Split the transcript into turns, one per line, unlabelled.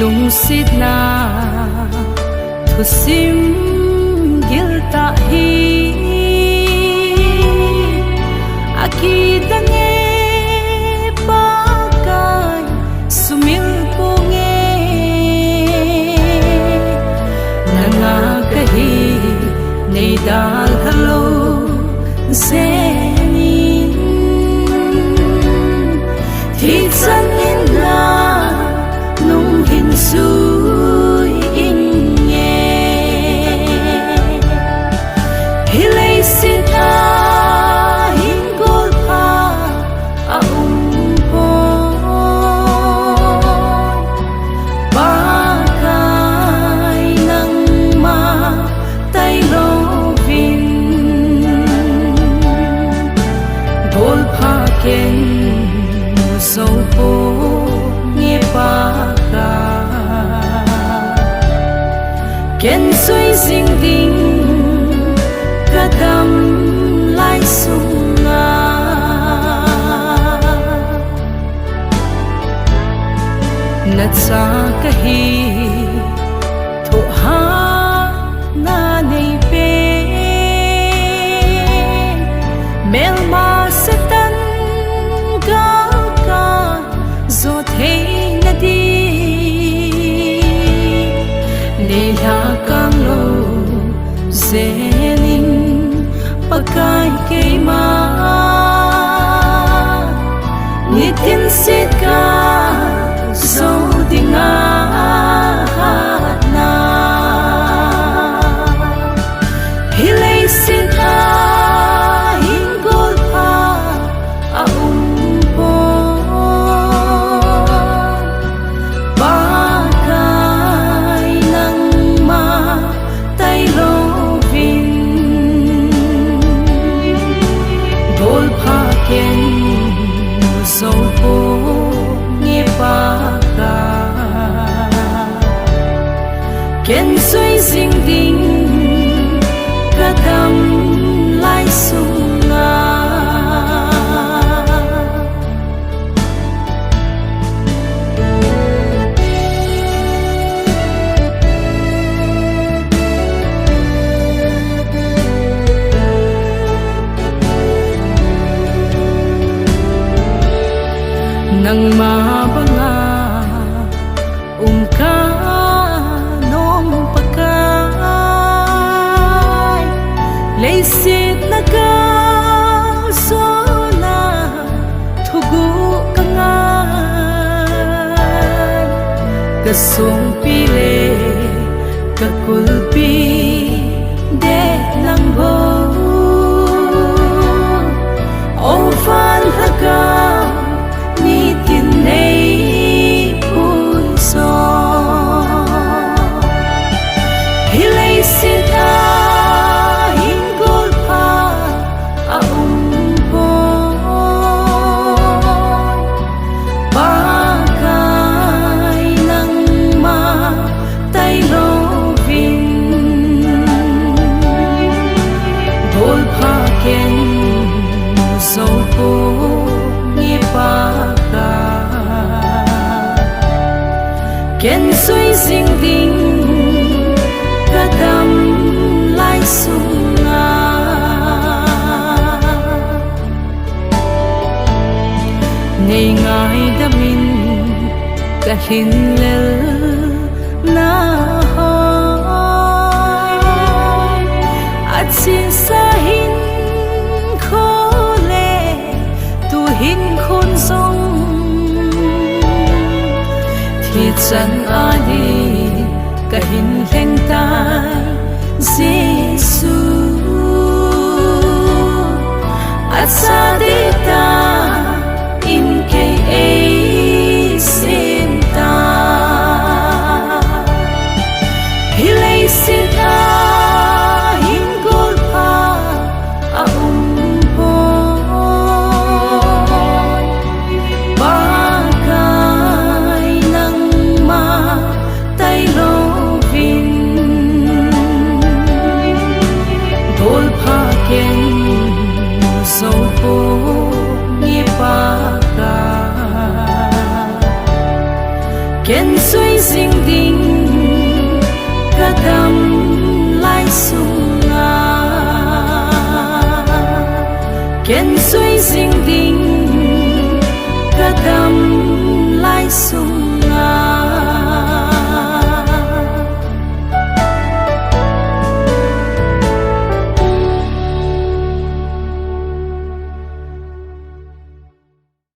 lung sit na thu sim gil ta hi aki dange pa kai sumil po nge nanga kahi nei dal khalo zenin thi chan in la nung hin sui in nghe hilei sita hin gol pa a po ba kai nang ma tai lo vin gol pa ken so po nghe pa ken suy ding ding ca đam lai sung nga nat sa kahi tho ha na nei pe mel ma setan ga ka zo thei na di nei la kang lo zenin pakai ke ma nitin sit ka zo dinga na hilei sit a hin gol pa a po ba kai nang ma tai lo vin gol pa ken so po nghe pa ka ken suy ding ding ca đam lai sung nga nang ma banga ka nong pakai lei sit na ka so na thugu kangan ka sung pi le ka kul pi de lang bo o fan haka ni tin nei pun so hilei sita hin gol pa a po ba kai nang ma tai lo vin gol pa ken so po nghe pa ka ken suy ding ding ca đam lai sung nga nei ngai damin ka hin lel na hoi at sin sa hin kho le tu hin khôn song thì chân ani ka hin heng tai Giêsu at sa de ta in ke e sin ta hilei sin ta hin gol pa a po ba kai nang ma tai lo vin gol pa ken so po nghe dinh đình ca tâm lai sung